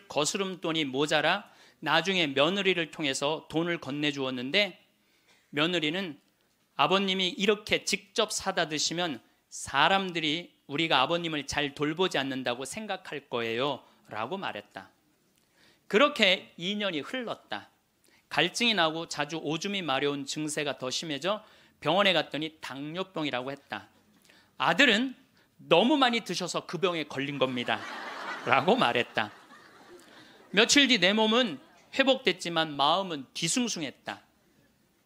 거스름돈이 모자라 나중에 며느리를 통해서 돈을 건네주었는데, 며느리는 아버님이 이렇게 직접 사다 드시면 사람들이 우리가 아버님을 잘 돌보지 않는다고 생각할 거예요 라고 말했다. 그렇게 2년이 흘렀다. 갈증이 나고 자주 오줌이 마려운 증세가 더 심해져 병원에 갔더니 당뇨병이라고 했다. 아들은 너무 많이 드셔서 그 병에 걸린 겁니다 라고 말했다. 며칠 뒤 내 몸은 회복됐지만 마음은 뒤숭숭했다.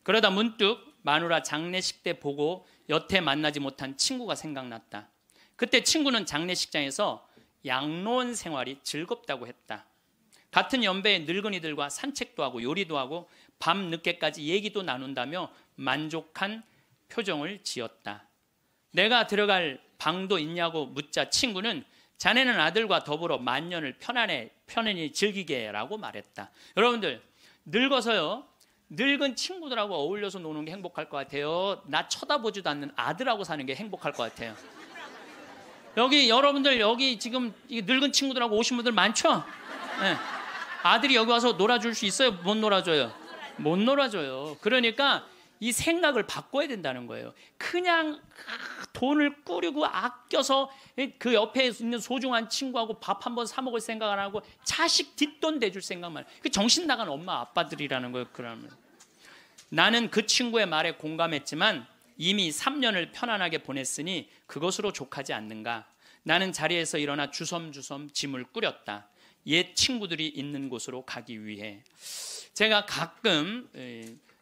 그러다 문득 마누라 장례식 때 보고 여태 만나지 못한 친구가 생각났다. 그때 친구는 장례식장에서 양로원 생활이 즐겁다고 했다. 같은 연배의 늙은이들과 산책도 하고 요리도 하고 밤 늦게까지 얘기도 나눈다며 만족한 표정을 지었다. 내가 들어갈 방도 있냐고 묻자 친구는 자네는 아들과 더불어 만년을 편안히 즐기게 라고 말했다. 여러분들, 늙어서요, 늙은 친구들하고 어울려서 노는 게 행복할 것 같아요? 나 쳐다보지도 않는 아들하고 사는 게 행복할 것 같아요? 여러분들 여기 지금 늙은 친구들하고 오신 분들 많죠? 네. 아들이 여기 와서 놀아줄 수 있어요? 못 놀아줘요? 못 놀아줘요. 그러니까 이 생각을 바꿔야 된다는 거예요. 그냥 돈을 꾸리고 아껴서 그 옆에 있는 소중한 친구하고 밥 한번 사 먹을 생각 안 하고 자식 뒷돈 대줄 생각만. 그 정신 나간 엄마 아빠들이라는 거예요. 그러면 나는 그 친구의 말에 공감했지만 이미 3년을 편안하게 보냈으니 그것으로 족하지 않는가. 나는 자리에서 일어나 주섬주섬 짐을 꾸렸다. 옛 친구들이 있는 곳으로 가기 위해. 제가 가끔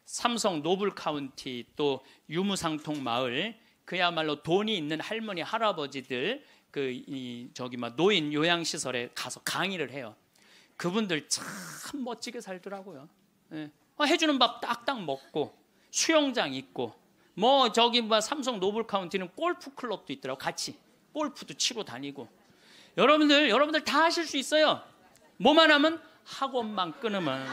삼성 노블 카운티 또 유무상통 마을, 그야말로 돈이 있는 할머니 할아버지들 노인 요양시설에 가서 강의를 해요. 그분들 참 멋지게 살더라고요. 해주는 밥 딱딱 먹고 수영장 있고 삼성 노블 카운티는 골프 클럽도 있더라고. 같이 골프도 치러 다니고. 여러분들 다 하실 수 있어요. 뭐만 하면, 학원만 끊으면,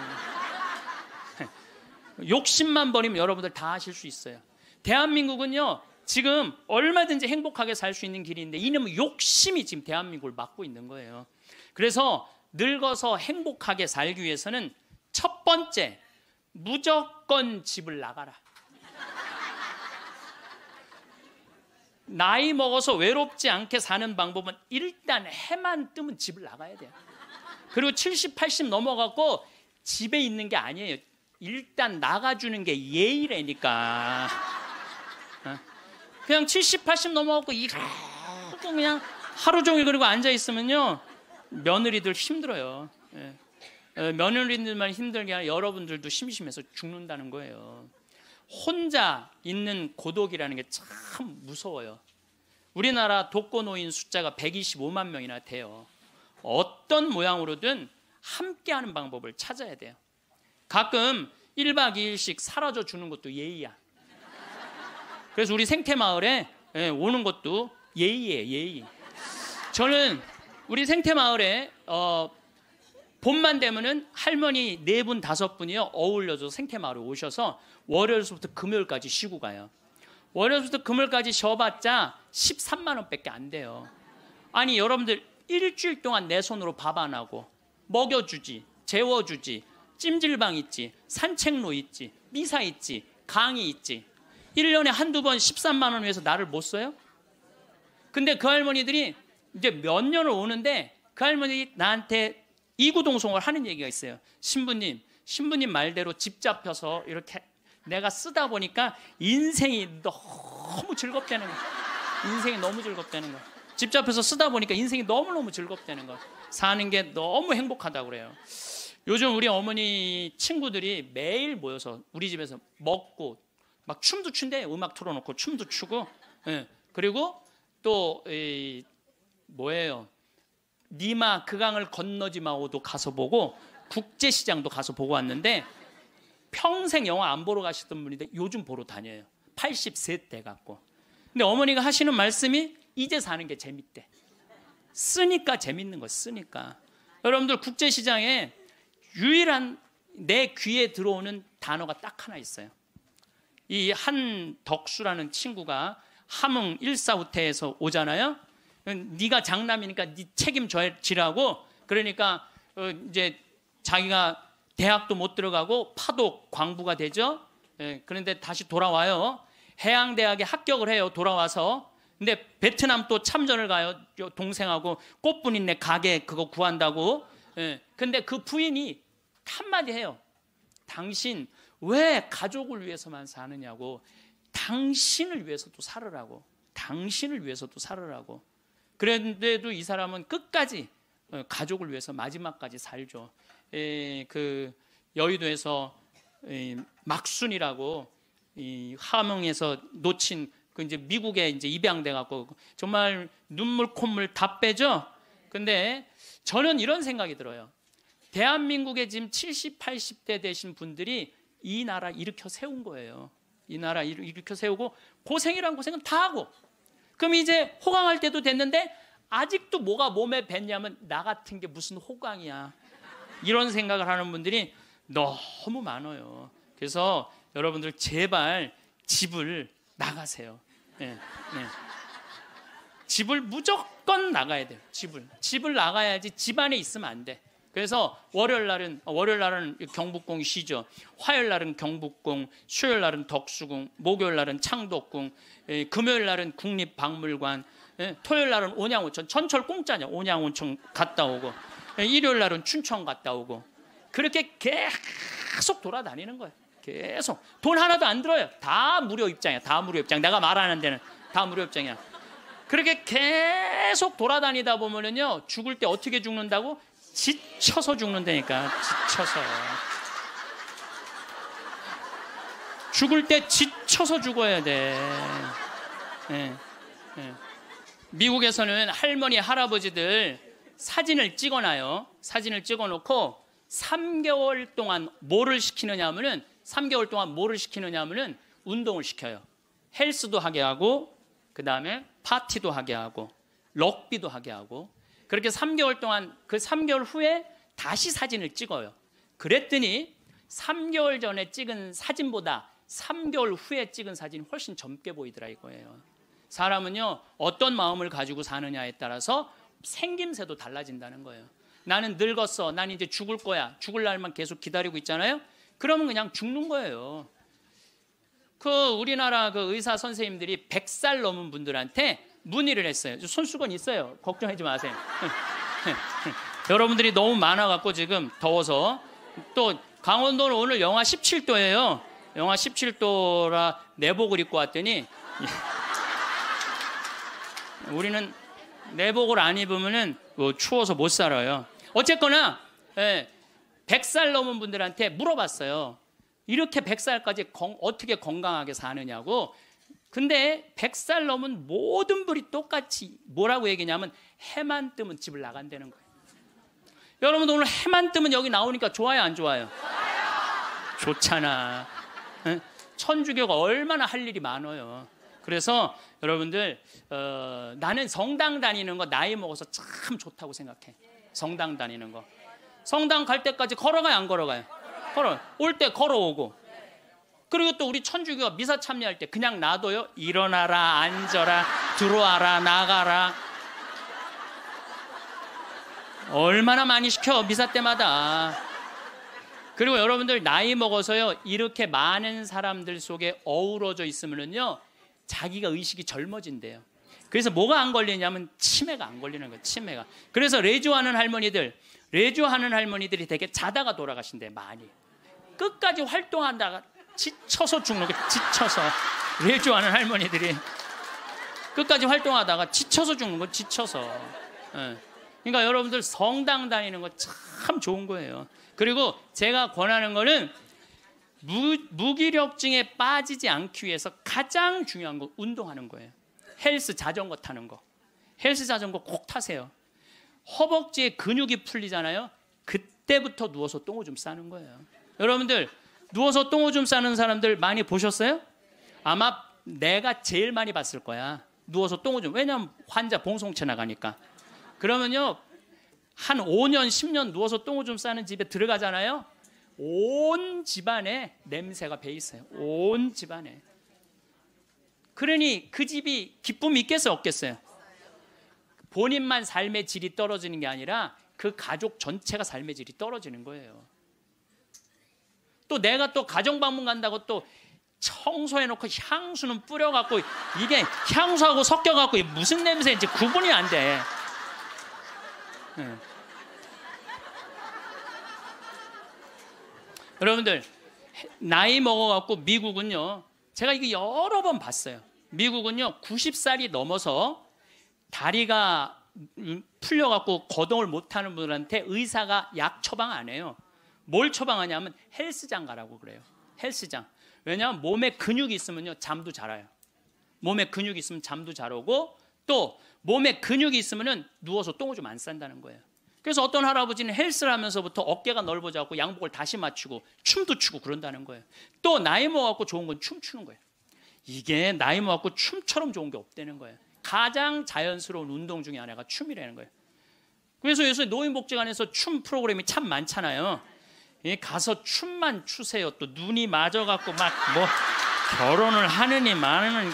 욕심만 버리면 여러분들 다 하실 수 있어요. 대한민국은요 지금 얼마든지 행복하게 살 수 있는 길이 있는데 이놈의 욕심이 지금 대한민국을 막고 있는 거예요. 그래서 늙어서 행복하게 살기 위해서는 첫 번째, 무조건 집을 나가라. 나이 먹어서 외롭지 않게 사는 방법은 일단 해만 뜨면 집을 나가야 돼요. 그리고 70, 80 넘어가고 집에 있는 게 아니에요. 일단 나가주는 게 예의라니까. 그냥 70, 80 넘어가고 그냥 하루 종일 그리고 앉아있으면요 며느리들 힘들어요. 며느리들만 힘들게 아니라 여러분들도 심심해서 죽는다는 거예요. 혼자 있는 고독이라는 게 참 무서워요. 우리나라 독거노인 숫자가 125만 명이나 돼요. 어떤 모양으로든 함께하는 방법을 찾아야 돼요. 가끔 1박 2일씩 사라져 주는 것도 예의야. 그래서 우리 생태마을에 오는 것도 예의예요, 예의. 저는 우리 생태마을에 봄만 되면은 할머니 4분, 5분이요 어울려서 생태마을에 오셔서 월요일부터 금요일까지 쉬고 가요. 월요일부터 금요일까지 쉬어봤자 13만 원밖에 안 돼요. 아니 여러분들 일주일 동안 내 손으로 밥 안 하고 먹여주지, 재워주지, 찜질방 있지, 산책로 있지, 미사 있지, 강의 있지. 1년에 한두 번 13만 원 위해서 나를 못 써요? 근데 그 할머니들이 이제 몇 년을 오는데 그 할머니들이 나한테 이구동성을 하는 얘기가 있어요. 신부님 말대로 집 잡혀서 이렇게 내가 쓰다 보니까 인생이 너무 즐겁다는 거야. 인생이 너무 즐겁다는 거야. 집 잡혀서 쓰다 보니까 인생이 너무너무 즐겁다는 거야. 사는 게 너무 행복하다고 그래요. 요즘 우리 어머니 친구들이 매일 모여서 우리 집에서 먹고 막 춤도 춘대. 음악 틀어놓고 춤도 추고. 그리고 또 니마 그 강을 건너지 마오도 가서 보고 국제시장도 가서 보고 왔는데 평생 영화 안 보러 가시던 분인데 요즘 보러 다녀요. 80세 돼 갖고. 근데 어머니가 하시는 말씀이 이제 사는 게 재밌대. 쓰니까 재밌는 거 쓰니까. 여러분들 국제시장에 유일한 내 귀에 들어오는 단어가 딱 하나 있어요. 이 한덕수라는 친구가 함흥 일사후퇴에서 오잖아요. 네가 장남이니까 네 책임져지라고. 그러니까 이제 자기가 대학도 못 들어가고 파독 광부가 되죠. 그런데 다시 돌아와요. 해양대학에 합격을 해요. 돌아와서. 근데 베트남 또 참전을 가요. 동생하고 꽃분이네 가게 그거 구한다고. 근데 그 부인이 한마디 해요. 당신 왜 가족을 위해서만 사느냐고. 당신을 위해서도 살으라고. 당신을 위해서도 살으라고. 그런데도 이 사람은 끝까지 가족을 위해서 마지막까지 살죠. 그 여의도에서 막순이라고 함흥에서 놓친 그 이제 미국에 이제 입양돼 갖고 정말 눈물 콧물 다 빼죠. 근데 저는 이런 생각이 들어요. 대한민국에 지금 70, 80대 되신 분들이 이 나라 일으켜 세운 거예요. 이 나라 일으켜 세우고 고생이란 고생은 다 하고, 그럼 이제 호강할 때도 됐는데 아직도 뭐가 몸에 뱄냐면 나 같은 게 무슨 호강이야, 이런 생각을 하는 분들이 너무 많아요. 그래서 여러분들 제발 집을 나가세요. 네. 집을 무조건 나가야 돼요. 집을 나가야지 집안에 있으면 안 돼. 그래서 월요일 날은 경복궁이 쉬죠. 화요일 날은 경복궁, 수요일 날은 덕수궁, 목요일 날은 창덕궁, 금요일 날은 국립박물관, 토요일 날은 온양온천. 전철 공짜냐. 온양온천 갔다 오고, 일요일 날은 춘천 갔다 오고. 그렇게 계속 돌아다니는 거예요. 계속. 돈 하나도 안 들어요. 다 무료 입장이야. 다 무료 입장. 내가 말하는 데는 다 무료 입장이야. 그렇게 계속 돌아다니다 보면은요, 죽을 때 어떻게 죽는다고? 지쳐서 죽는다니까. 지쳐서. 죽을 때 지쳐서 죽어야 돼. 미국에서는 할머니, 할아버지들 사진을 찍어놔요. 사진을 찍어놓고 3개월 동안 뭐를 시키느냐 하면은 3개월 동안 뭐를 시키느냐 하면은 운동을 시켜요. 헬스도 하게 하고, 그 다음에 파티도 하게 하고, 럭비도 하게 하고. 그렇게 3개월 동안, 그 3개월 후에 다시 사진을 찍어요. 그랬더니 3개월 전에 찍은 사진보다 3개월 후에 찍은 사진이 훨씬 젊게 보이더라 이거예요. 사람은요, 어떤 마음을 가지고 사느냐에 따라서 생김새도 달라진다는 거예요. 나는 늙었어, 난 이제 죽을 거야, 죽을 날만 계속 기다리고 있잖아요. 그러면 그냥 죽는 거예요. 그 우리나라 그 의사 선생님들이 100살 넘은 분들한테 문의를 했어요. 손수건 있어요. 걱정하지 마세요. 여러분들이 너무 많아갖고 지금 더워서. 또 강원도는 오늘 영하 17도예요. 영하 17도라 내복을 입고 왔더니 우리는 내복을 안 입으면은 추워서 못 살아요. 어쨌거나 100살 넘은 분들한테 물어봤어요. 이렇게 100살까지 어떻게 건강하게 사느냐고. 근데 100살 넘은 모든 분이 똑같이 뭐라고 얘기냐면 해만 뜨면 집을 나간다는 거예요. 여러분들 오늘 해만 뜨면 여기 나오니까 좋아요, 안 좋아요? 좋잖아. 천주교가 얼마나 할 일이 많아요. 그래서 여러분들 나는 성당 다니는 거 나이 먹어서 참 좋다고 생각해. 성당 다니는 거. 성당 갈 때까지 걸어가요, 안 걸어가요? 올 때 걸어오고. 그리고 또 우리 천주교가 미사 참여할 때 그냥 놔둬요? 일어나라, 앉아라, 들어와라, 나가라. 얼마나 많이 시켜, 미사 때마다. 그리고 여러분들 나이 먹어서요, 이렇게 많은 사람들 속에 어우러져 있으면요, 자기가 의식이 젊어진대요. 그래서 뭐가 안 걸리냐면 치매가 안 걸리는 거예요. 치매가. 그래서 레주하는 할머니들이 되게 자다가 돌아가신대. 많이. 끝까지 활동한다가 지쳐서 죽는 거예요. 지쳐서. 레주하는 할머니들이 끝까지 활동하다가 지쳐서 죽는 거예요. 지쳐서. 그러니까 여러분들 성당 다니는 거 참 좋은 거예요. 그리고 제가 권하는 거는 무기력증에 빠지지 않기 위해서 가장 중요한 거 운동하는 거예요. 헬스 자전거 타는 거. 헬스 자전거 꼭 타세요. 허벅지에 근육이 풀리잖아요. 그때부터 누워서 똥오줌 싸는 거예요. 여러분들 누워서 똥오줌 싸는 사람들 많이 보셨어요? 아마 내가 제일 많이 봤을 거야. 누워서 똥오줌. 왜냐하면 환자 봉송체 나가니까. 그러면요, 한 5년 10년 누워서 똥오줌 싸는 집에 들어가잖아요. 온 집안에 냄새가 배 있어요. 온 집안에. 그러니 그 집이 기쁨이 있겠어요, 없겠어요? 본인만 삶의 질이 떨어지는 게 아니라 그 가족 전체가 삶의 질이 떨어지는 거예요. 또 내가 또 가정방문 간다고 또 청소해놓고 향수는 뿌려갖고 이게 향수하고 섞여갖고 무슨 냄새인지 구분이 안 돼. 여러분들 나이 먹어갖고 미국은요, 제가 이거 여러 번 봤어요. 미국은요 90살이 넘어서 다리가 풀려갖고 거동을 못하는 분들한테 의사가 약 처방 안 해요. 뭘 처방하냐면 헬스장 가라고 그래요. 헬스장. 왜냐하면 몸에 근육이 있으면요 잠도 잘 와요. 몸에 근육이 있으면 잠도 잘 오고, 또 몸에 근육이 있으면은 누워서 똥을 좀 안 싼다는 거예요. 그래서 어떤 할아버지는 헬스를 하면서부터 어깨가 넓어져갖고 양복을 다시 맞추고 춤도 추고 그런다는 거예요. 또 나이 먹어갖고 좋은 건 춤추는 거예요. 이게 나이 먹어갖고 춤처럼 좋은 게 없다는 거예요. 가장 자연스러운 운동 중에 하나가 춤이라는 거예요. 그래서 요새 노인복지관에서 춤 프로그램이 참 많잖아요. 가서 춤만 추세요. 또 눈이 맞아갖고 막 뭐 결혼을 하느니 마느니.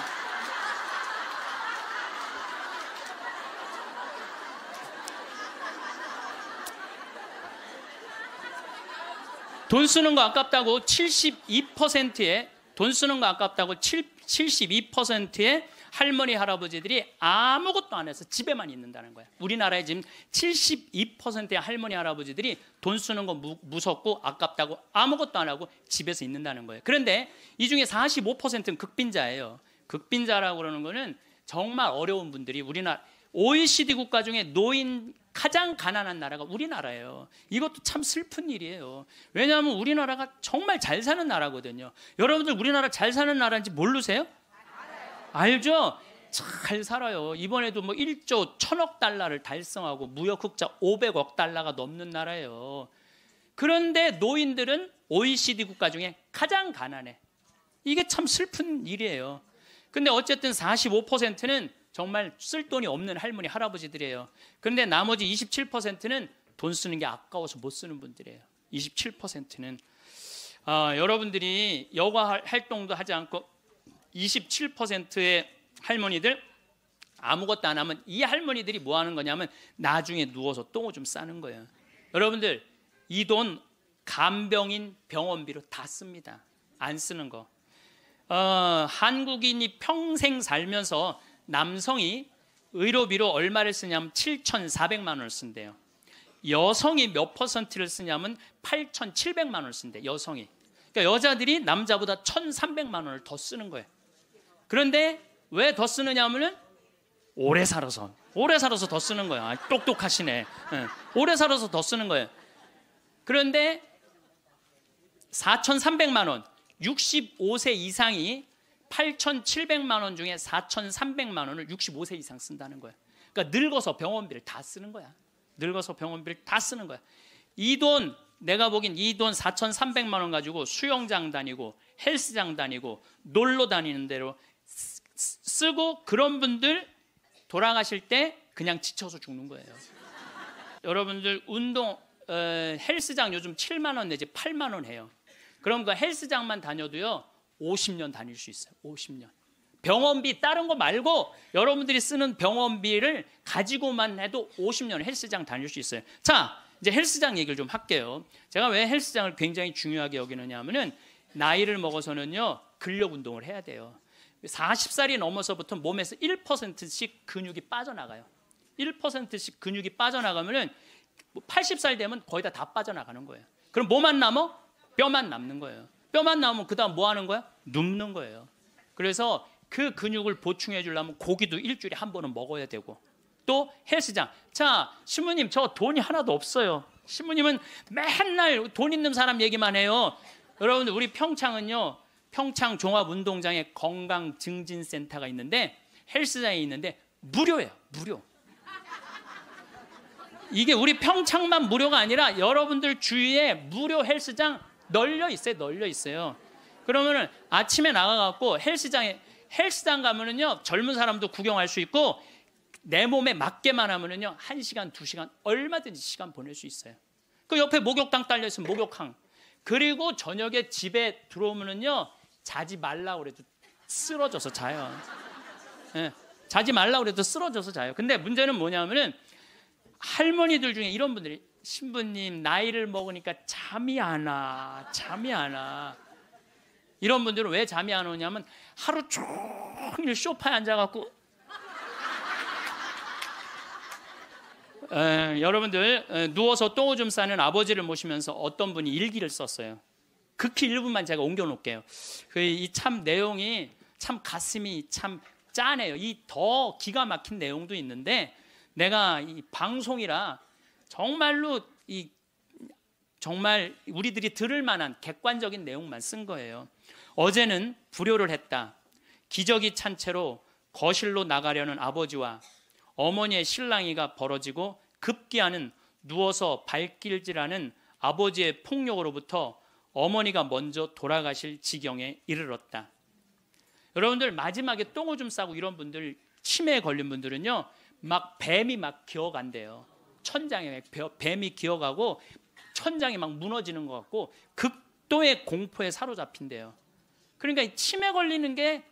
돈 쓰는 거 아깝다고 72%의 돈 쓰는 거 아깝다고 72%의 할머니 할아버지들이 아무것도 안 해서 집에만 있는다는 거야. 우리나라에 지금 72%의 할머니 할아버지들이 돈 쓰는 거 무섭고 아깝다고 아무것도 안 하고 집에서 있는다는 거예요. 그런데 이 중에 45%는 극빈자예요. 극빈자라고 그러는 거는 정말 어려운 분들이, 우리나라 OECD 국가 중에 노인 가장 가난한 나라가 우리나라예요. 이것도 참 슬픈 일이에요. 왜냐하면 우리나라가 정말 잘 사는 나라거든요. 여러분들 우리나라 잘 사는 나라인지 모르세요? 알죠? 잘 살아요. 이번에도 뭐 1조 1000억 달러를 달성하고 무역 흑자 500억 달러가 넘는 나라예요. 그런데 노인들은 OECD 국가 중에 가장 가난해. 이게 참 슬픈 일이에요. 근데 어쨌든 45%는 정말 쓸 돈이 없는 할머니 할아버지들이에요. 그런데 나머지 27%는 돈 쓰는 게 아까워서 못 쓰는 분들이에요. 27%는 여러분들이 여가 활동도 하지 않고 27%의 할머니들 아무것도 안 하면 이 할머니들이 뭐 하는 거냐면 나중에 누워서 똥을 좀 싸는 거예요. 여러분들 이 돈 간병인 병원비로 다 씁니다. 안 쓰는 거. 한국인이 평생 살면서 남성이 의료비로 얼마를 쓰냐면 7,400만 원을 쓴대요. 여성이 몇 퍼센트를 쓰냐면 8,700만 원을 쓴대. 여성이. 그러니까 여자들이 남자보다 1,300만 원을 더 쓰는 거예요. 그런데 왜 더 쓰느냐 하면은 오래 살아서 더 쓰는 거예요. 똑똑하시네. 오래 살아서 더 쓰는 거예요. 그런데 4,300만 원, 65세 이상이 8,700만 원 중에 4,300만 원을 65세 이상 쓴다는 거예요. 그러니까 늙어서 병원비를 다 쓰는 거야. 늙어서 병원비를 다 쓰는 거야. 이 돈, 내가 보긴 이 돈 4,300만 원 가지고 수영장 다니고 헬스장 다니고 놀러 다니는 대로 쓰고, 그런 분들 돌아가실 때 그냥 지쳐서 죽는 거예요. 여러분들 운동 헬스장 요즘 7만 원 내지 8만 원 해요. 그럼 그 헬스장만 다녀도요 50년 다닐 수 있어요. 50년. 병원비 다른 거 말고 여러분들이 쓰는 병원비를 가지고만 해도 50년 헬스장 다닐 수 있어요. 자, 이제 헬스장 얘기를 좀 할게요. 제가 왜 헬스장을 굉장히 중요하게 여기느냐 하면은 나이를 먹어서는요 근력 운동을 해야 돼요. 40살이 넘어서부터 몸에서 1%씩 근육이 빠져나가요. 1%씩 근육이 빠져나가면은 80살 되면 거의 다 빠져나가는 거예요. 그럼 뭐만 남아? 뼈만 남는 거예요. 뼈만 남으면 그 다음 뭐 하는 거야? 눕는 거예요. 그래서 그 근육을 보충해 주려면 고기도 일주일에 한 번은 먹어야 되고, 또 헬스장. 자, 신부님 저 돈이 하나도 없어요. 신부님은 맨날 돈 있는 사람 얘기만 해요. 여러분들 우리 평창은요, 평창 종합운동장에 건강증진센터가 있는데, 헬스장이 있는데 무료예요. 무료. 이게 우리 평창만 무료가 아니라 여러분들 주위에 무료 헬스장 널려 있어요. 그러면은 아침에 나가갖고 헬스장 가면은요 젊은 사람도 구경할 수 있고, 내 몸에 맞게만 하면은요 1시간, 2시간 얼마든지 시간 보낼 수 있어요. 그 옆에 목욕탕 딸려 있으면 목욕탕. 그리고 저녁에 집에 들어오면은요 자지 말라 그래도 쓰러져서 자요. 네, 자지 말라 그래도 쓰러져서 자요. 근데 문제는 뭐냐면은 할머니들 중에 이런 분들이, 신부님 나이를 먹으니까 잠이 안 와. 잠이 안 와. 이런 분들은 왜 잠이 안 오냐면 하루 종일 소파에 앉아갖고 여러분들 누워서 똥오줌 싸는 아버지를 모시면서 어떤 분이 일기를 썼어요. 극히 일부만 제가 옮겨놓을게요. 이 참 내용이 참 가슴이 참 짠해요. 이 더 기가 막힌 내용도 있는데 내가 이 방송이라 정말로 정말 우리들이 들을 만한 객관적인 내용만 쓴 거예요. 어제는 불효를 했다. 기저귀 찬 채로 거실로 나가려는 아버지와 어머니의 실랑이가 벌어지고 급기야는 누워서 발길질하는 아버지의 폭력으로부터 어머니가 먼저 돌아가실 지경에 이르렀다. 여러분들 마지막에 똥오줌 싸고 이런 분들, 치매에 걸린 분들은요, 막 뱀이 막 기어간대요. 천장에 뱀이 기어가고 천장이 막 무너지는 것 같고 극도의 공포에 사로잡힌대요. 그러니까 치매 걸리는 게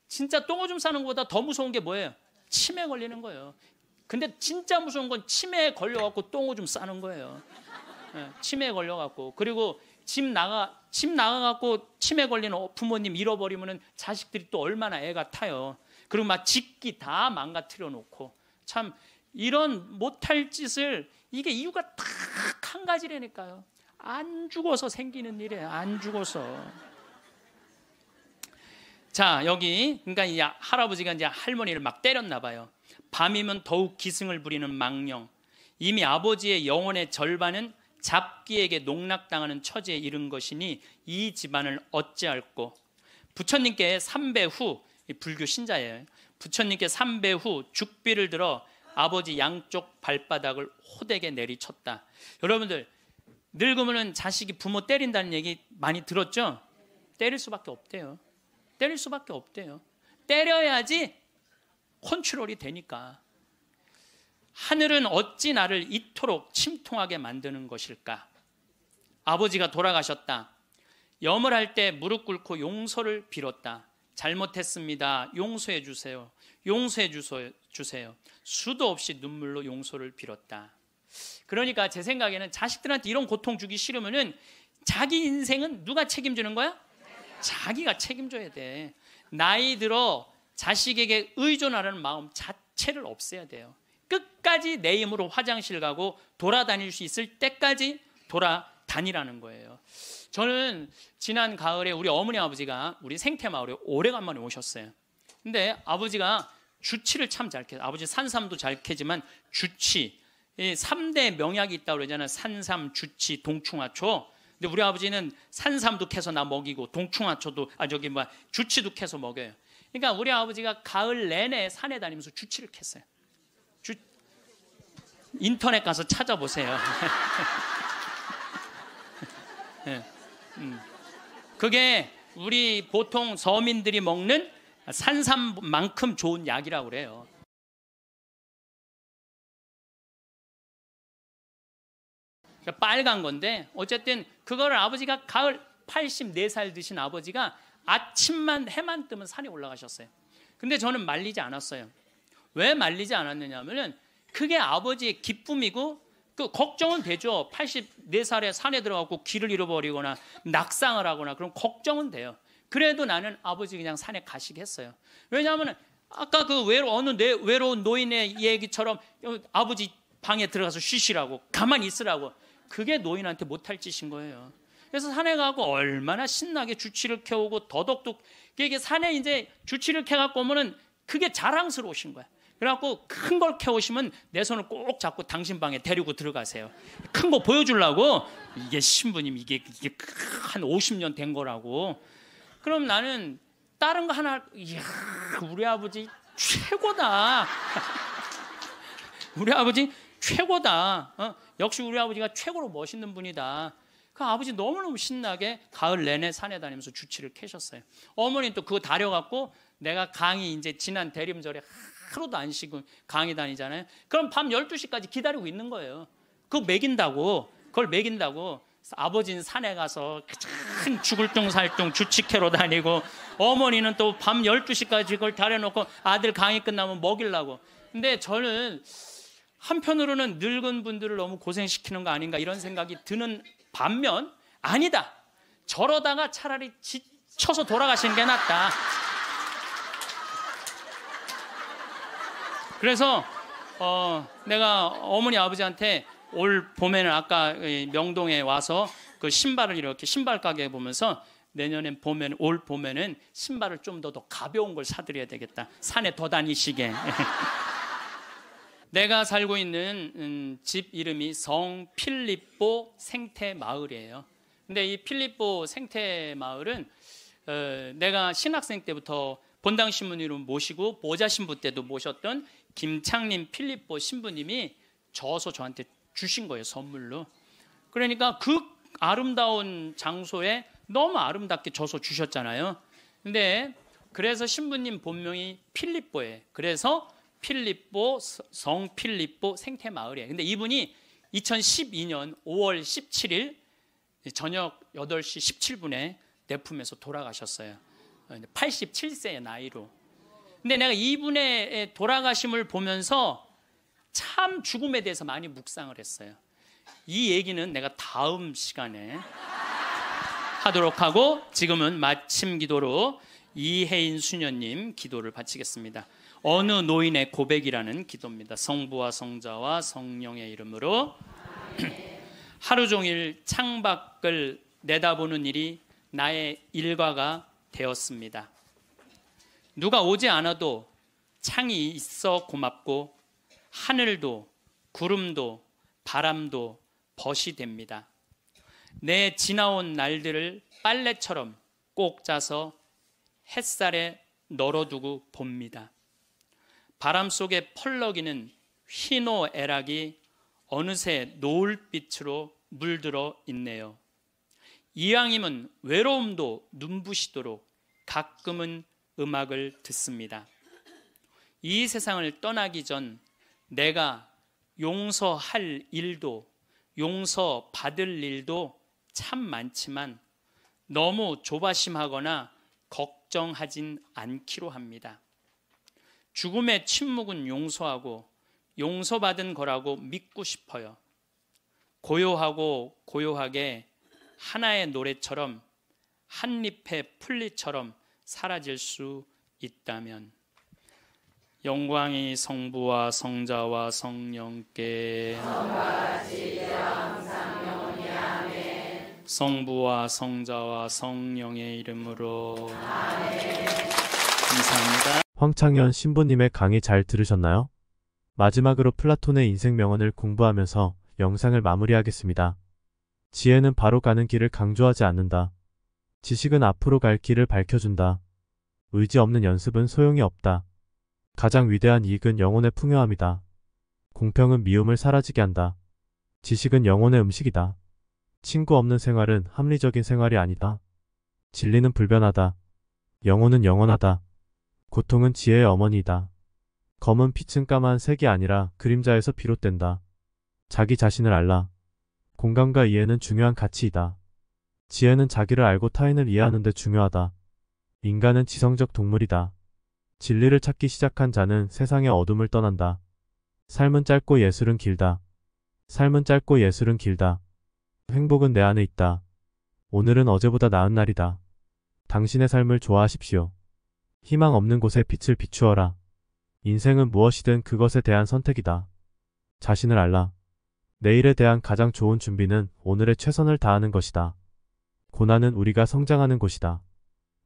진짜 똥오줌 싸는 것보다 더 무서운 게 뭐예요? 치매 걸리는 거예요. 근데 진짜 무서운 건 치매에 걸려갖고 똥오줌 싸는 거예요. 치매에 걸려갖고. 그리고 집 나가갖고 치매 걸리는 부모님 잃어버리면은 자식들이 또 얼마나 애가 타요. 그리고 막 집기 다 망가뜨려 놓고. 참 이런 못할 짓을, 이게 이유가 딱 한 가지라니까요. 안 죽어서 생기는 일이에요. 안 죽어서. 자, 여기 그러니까 이 할아버지가 이제 할머니를 막 때렸나 봐요. 밤이면 더욱 기승을 부리는 망령. 이미 아버지의 영혼의 절반은 잡기에게 농락당하는 처지에 이른 것이니 이 집안을 어찌할꼬. 부처님께 3배 후, 불교 신자예요. 부처님께 3배 후 죽비를 들어 아버지 양쪽 발바닥을 호되게 내리쳤다. 여러분들 늙으면 자식이 부모 때린다는 얘기 많이 들었죠? 때릴 수밖에 없대요. 때릴 수밖에 없대요. 때려야지 컨트롤이 되니까. 하늘은 어찌 나를 이토록 침통하게 만드는 것일까? 아버지가 돌아가셨다. 염을 할 때 무릎 꿇고 용서를 빌었다. 잘못했습니다. 용서해 주세요. 용서해 주세요. 수도 없이 눈물로 용서를 빌었다. 그러니까 제 생각에는 자식들한테 이런 고통 주기 싫으면은 자기 인생은 누가 책임지는 거야? 자기가 책임져야 돼. 나이 들어 자식에게 의존하라는 마음 자체를 없애야 돼요. 끝까지 내 힘으로 화장실 가고 돌아다닐 수 있을 때까지 돌아다니라는 거예요. 저는 지난 가을에 우리 어머니 아버지가 우리 생태마을에 오래간만에 오셨어요. 근데 아버지가 주치를 참 잘 캐요. 아버지 산삼도 잘 캐지만 주치, 3대 명약이 있다고 그러잖아요. 산삼, 주치, 동충하초. 근데 우리 아버지는 산삼도 캐서 나 먹이고 동충하초도 주치도 캐서 먹여요. 그러니까 우리 아버지가 가을 내내 산에 다니면서 주치를 캤어요. 인터넷 가서 찾아보세요. 네. 그게 우리 보통 서민들이 먹는 산삼만큼 좋은 약이라고 그래요. 빨간 건데 어쨌든 그거를 아버지가 가을 84살 드신 아버지가 아침만 해만 뜨면 산에 올라가셨어요. 근데 저는 말리지 않았어요. 왜 말리지 않았느냐 하면은 그게 아버지의 기쁨이고 그 걱정은 되죠. 84살에 산에 들어가고 길을 잃어버리거나 낙상을 하거나 그럼 걱정은 돼요. 그래도 나는 아버지 그냥 산에 가시게 했어요. 왜냐하면 아까 그 외로운 노인의 얘기처럼 아버지 방에 들어가서 쉬시라고 가만히 있으라고, 그게 노인한테 못할 짓인 거예요. 그래서 산에 가고 얼마나 신나게 주치를 캐오고 더덕도, 이게 산에 이제 주치를 캐갖고 오면은 그게 자랑스러우신 거야. 그래갖고 큰 걸 캐오시면 내 손을 꼭 잡고 당신 방에 데리고 들어가세요. 큰 거 보여주려고. 이게 신부님 이게 한 50년 된 거라고. 그럼 나는 다른 거 하나, 이야 우리 아버지 최고다. 우리 아버지 최고다. 역시 우리 아버지가 최고로 멋있는 분이다. 그 아버지 너무너무 신나게 가을 내내 산에 다니면서 주치를 캐셨어요. 어머니는 또 그거 다려갖고 내가 강의 이제 지난 대림절에 하루도 안 쉬고 강의 다니잖아요. 그럼 밤 12시까지 기다리고 있는 거예요. 그거 먹인다고. 그걸 먹인다고. 아버지는 산에 가서 참 죽을 둥 살 둥 주치캐로 다니고 어머니는 또 밤 12시까지 그걸 다려놓고 아들 강의 끝나면 먹이려고. 근데 저는 한편으로는 늙은 분들을 너무 고생시키는 거 아닌가 이런 생각이 드는 반면 아니다. 저러다가 차라리 지쳐서 돌아가시는 게 낫다. 그래서 내가 어머니 아버지한테 올 봄에는 아까 명동에 와서 그 신발을 이렇게 신발 가게 보면서 내년엔 봄에는 올 봄에는 신발을 좀 더 가벼운 걸 사드려야 되겠다. 산에 더 다니시게. 내가 살고 있는 집 이름이 성 필립보 생태마을이에요. 근데 이 필립보 생태마을은 내가 신학생 때부터 본당 신부님을 모시고 보좌 신부 때도 모셨던 김창림 필립보 신부님이 저서 저한테 주신 거예요, 선물로. 그러니까 그 아름다운 장소에 너무 아름답게 저서 주셨잖아요. 근데 그래서 신부님 본명이 필립보예요. 그래서 필립보, 성 필립보 생태마을이에요. 근데 이분이 2012년 5월 17일 저녁 8시 17분에 내 품에서 돌아가셨어요. 87세의 나이로. 근데 내가 이분의 돌아가심을 보면서 참 죽음에 대해서 많이 묵상을 했어요. 이 얘기는 내가 다음 시간에 하도록 하고 지금은 마침 기도로 이혜인 수녀님 기도를 바치겠습니다. 어느 노인의 고백이라는 기도입니다. 성부와 성자와 성령의 이름으로. 하루 종일 창밖을 내다보는 일이 나의 일과가 되었습니다. 누가 오지 않아도 창이 있어 고맙고 하늘도 구름도 바람도 벗이 됩니다. 내 지나온 날들을 빨래처럼 꼭 짜서 햇살에 널어두고 봅니다. 바람 속에 펄럭이는 휘노애락이 어느새 노을빛으로 물들어 있네요. 이왕이면 외로움도 눈부시도록 가끔은 음악을 듣습니다. 이 세상을 떠나기 전 내가 용서할 일도 용서받을 일도 참 많지만 너무 조바심하거나 걱정하진 않기로 합니다. 죽음의 침묵은 용서하고 용서받은 거라고 믿고 싶어요. 고요하고 고요하게 하나의 노래처럼 한 잎의 풀잎처럼 사라질 수 있다면 영광이 성부와 성자와 성령께 성부와 성자와 성령의 이름으로 아멘. 감사합니다. 황창현 신부님의 강의 잘 들으셨나요? 마지막으로 플라톤의 인생 명언을 공부하면서 영상을 마무리하겠습니다. 지혜는 바로 가는 길을 강조하지 않는다. 지식은 앞으로 갈 길을 밝혀준다. 의지 없는 연습은 소용이 없다. 가장 위대한 이익은 영혼의 풍요함이다. 공평은 미움을 사라지게 한다. 지식은 영혼의 음식이다. 친구 없는 생활은 합리적인 생활이 아니다. 진리는 불변하다. 영혼은 영원하다. 고통은 지혜의 어머니이다. 검은 빛은 까만 색이 아니라 그림자에서 비롯된다. 자기 자신을 알라. 공감과 이해는 중요한 가치이다. 지혜는 자기를 알고 타인을 이해하는 데 중요하다. 인간은 지성적 동물이다. 진리를 찾기 시작한 자는 세상의 어둠을 떠난다. 삶은 짧고 예술은 길다. 삶은 짧고 예술은 길다. 행복은 내 안에 있다. 오늘은 어제보다 나은 날이다. 당신의 삶을 좋아하십시오. 희망 없는 곳에 빛을 비추어라. 인생은 무엇이든 그것에 대한 선택이다. 자신을 알라. 내일에 대한 가장 좋은 준비는 오늘의 최선을 다하는 것이다. 고난은 우리가 성장하는 곳이다.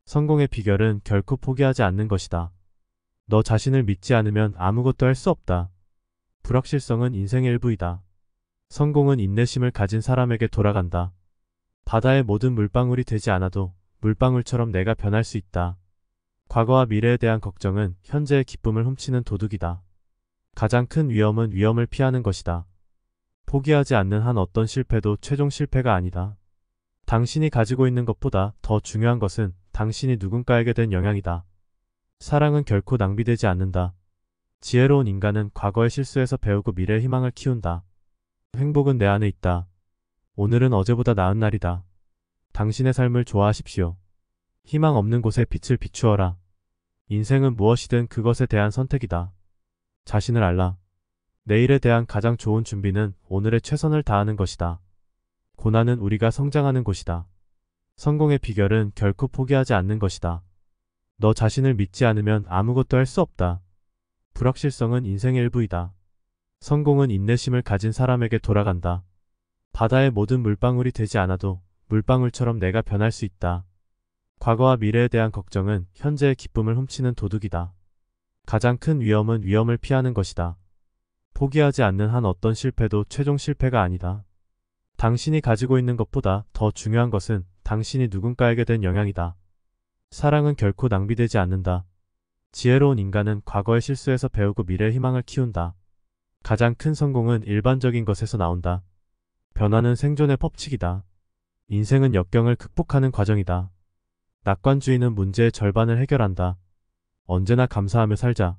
성공의 비결은 결코 포기하지 않는 것이다. 너 자신을 믿지 않으면 아무것도 할 수 없다. 불확실성은 인생의 일부이다. 성공은 인내심을 가진 사람에게 돌아간다. 바다의 모든 물방울이 되지 않아도 물방울처럼 내가 변할 수 있다. 과거와 미래에 대한 걱정은 현재의 기쁨을 훔치는 도둑이다. 가장 큰 위험은 위험을 피하는 것이다. 포기하지 않는 한 어떤 실패도 최종 실패가 아니다. 당신이 가지고 있는 것보다 더 중요한 것은 당신이 누군가에게 된 영향이다. 사랑은 결코 낭비되지 않는다. 지혜로운 인간은 과거의 실수에서 배우고 미래의 희망을 키운다. 행복은 내 안에 있다. 오늘은 어제보다 나은 날이다. 당신의 삶을 좋아하십시오. 희망 없는 곳에 빛을 비추어라. 인생은 무엇이든 그것에 대한 선택이다. 자신을 알라. 내일에 대한 가장 좋은 준비는 오늘의 최선을 다하는 것이다. 고난은 우리가 성장하는 곳이다. 성공의 비결은 결코 포기하지 않는 것이다. 너 자신을 믿지 않으면 아무것도 할 수 없다. 불확실성은 인생의 일부이다. 성공은 인내심을 가진 사람에게 돌아간다. 바다의 모든 물방울이 되지 않아도 물방울처럼 내가 변할 수 있다. 과거와 미래에 대한 걱정은 현재의 기쁨을 훔치는 도둑이다. 가장 큰 위험은 위험을 피하는 것이다. 포기하지 않는 한 어떤 실패도 최종 실패가 아니다. 당신이 가지고 있는 것보다 더 중요한 것은 당신이 누군가에게 된 영향이다. 사랑은 결코 낭비되지 않는다. 지혜로운 인간은 과거의 실수에서 배우고 미래의 희망을 키운다. 가장 큰 성공은 일반적인 것에서 나온다. 변화는 생존의 법칙이다. 인생은 역경을 극복하는 과정이다. 낙관주의는 문제의 절반을 해결한다. 언제나 감사하며 살자.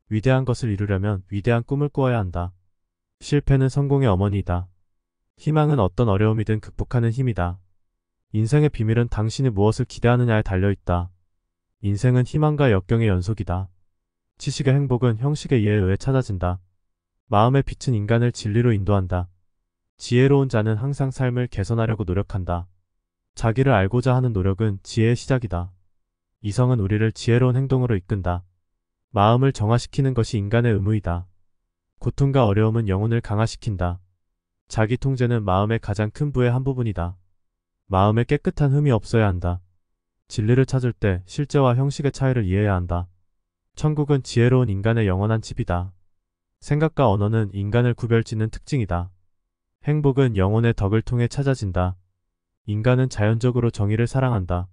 위대한 것을 이루려면 위대한 꿈을 꾸어야 한다. 실패는 성공의 어머니이다. 희망은 어떤 어려움이든 극복하는 힘이다. 인생의 비밀은 당신이 무엇을 기대하느냐에 달려있다. 인생은 희망과 역경의 연속이다. 지식의 행복은 형식의 이해에 의해 찾아진다. 마음의 빛은 인간을 진리로 인도한다. 지혜로운 자는 항상 삶을 개선하려고 노력한다. 자기를 알고자 하는 노력은 지혜의 시작이다. 이성은 우리를 지혜로운 행동으로 이끈다. 마음을 정화시키는 것이 인간의 의무이다. 고통과 어려움은 영혼을 강화시킨다. 자기 통제는 마음의 가장 큰 부의 한 부분이다. 마음에 깨끗한 흠이 없어야 한다. 진리를 찾을 때 실제와 형식의 차이를 이해해야 한다. 천국은 지혜로운 인간의 영원한 집이다. 생각과 언어는 인간을 구별짓는 특징이다. 행복은 영혼의 덕을 통해 찾아진다. 인간은 자연적으로 정의를 사랑한다.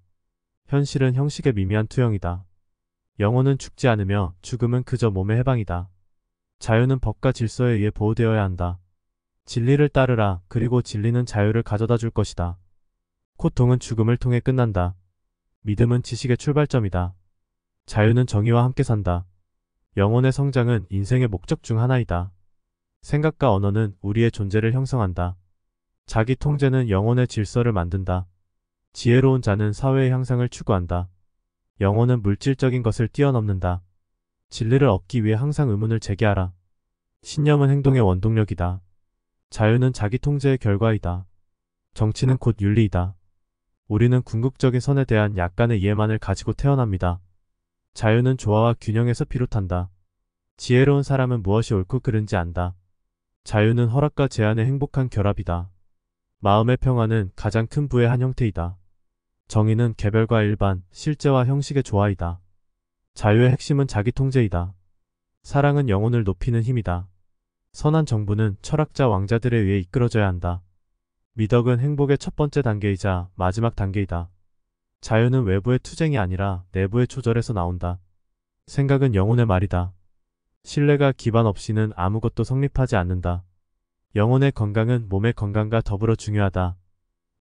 현실은 형식의 미미한 투영이다. 영혼은 죽지 않으며 죽음은 그저 몸의 해방이다. 자유는 법과 질서에 의해 보호되어야 한다. 진리를 따르라. 그리고 진리는 자유를 가져다 줄 것이다. 고통은 죽음을 통해 끝난다. 믿음은 지식의 출발점이다. 자유는 정의와 함께 산다. 영혼의 성장은 인생의 목적 중 하나이다. 생각과 언어는 우리의 존재를 형성한다. 자기 통제는 영혼의 질서를 만든다. 지혜로운 자는 사회의 향상을 추구한다. 영혼은 물질적인 것을 뛰어넘는다. 진리를 얻기 위해 항상 의문을 제기하라. 신념은 행동의 원동력이다. 자유는 자기 통제의 결과이다. 정치는 곧 윤리이다. 우리는 궁극적인 선에 대한 약간의 이해만을 가지고 태어납니다. 자유는 조화와 균형에서 비롯한다. 지혜로운 사람은 무엇이 옳고 그른지 안다. 자유는 허락과 제한의 행복한 결합이다. 마음의 평화는 가장 큰 부의 한 형태이다. 정의는 개별과 일반, 실제와 형식의 조화이다. 자유의 핵심은 자기 통제이다. 사랑은 영혼을 높이는 힘이다. 선한 정부는 철학자 왕자들에 의해 이끌어져야 한다. 미덕은 행복의 첫 번째 단계이자 마지막 단계이다. 자유는 외부의 투쟁이 아니라 내부의 조절에서 나온다. 생각은 영혼의 말이다. 신뢰가 기반 없이는 아무것도 성립하지 않는다. 영혼의 건강은 몸의 건강과 더불어 중요하다.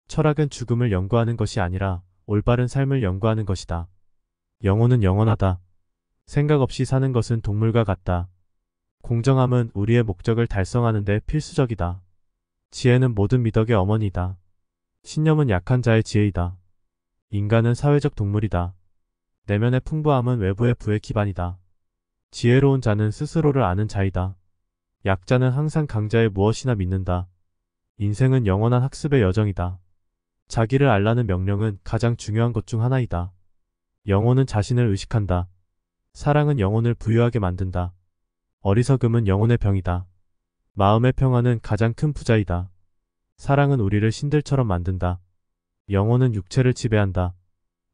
철학은 죽음을 연구하는 것이 아니라 올바른 삶을 연구하는 것이다. 영혼은 영원하다. 생각 없이 사는 것은 동물과 같다. 공정함은 우리의 목적을 달성하는 데 필수적이다. 지혜는 모든 미덕의 어머니이다. 신념은 약한 자의 지혜이다. 인간은 사회적 동물이다. 내면의 풍부함은 외부의 부의 기반이다. 지혜로운 자는 스스로를 아는 자이다. 약자는 항상 강자의 무엇이나 믿는다. 인생은 영원한 학습의 여정이다. 자기를 알라는 명령은 가장 중요한 것 중 하나이다. 영혼은 자신을 의식한다. 사랑은 영혼을 부유하게 만든다. 어리석음은 영혼의 병이다. 마음의 평화는 가장 큰 부자이다. 사랑은 우리를 신들처럼 만든다. 영혼은 육체를 지배한다.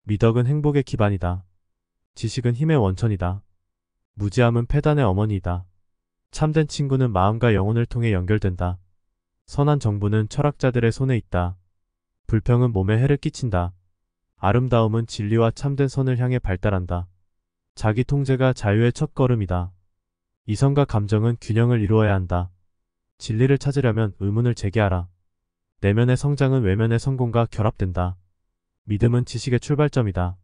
미덕은 행복의 기반이다. 지식은 힘의 원천이다. 무지함은 패단의 어머니이다. 참된 친구는 마음과 영혼을 통해 연결된다. 선한 정부는 철학자들의 손에 있다. 불평은 몸에 해를 끼친다. 아름다움은 진리와 참된 선을 향해 발달한다. 자기 통제가 자유의 첫걸음이다. 이성과 감정은 균형을 이루어야 한다. 진리를 찾으려면 의문을 제기하라. 내면의 성장은 외면의 성공과 결합된다. 믿음은 지식의 출발점이다.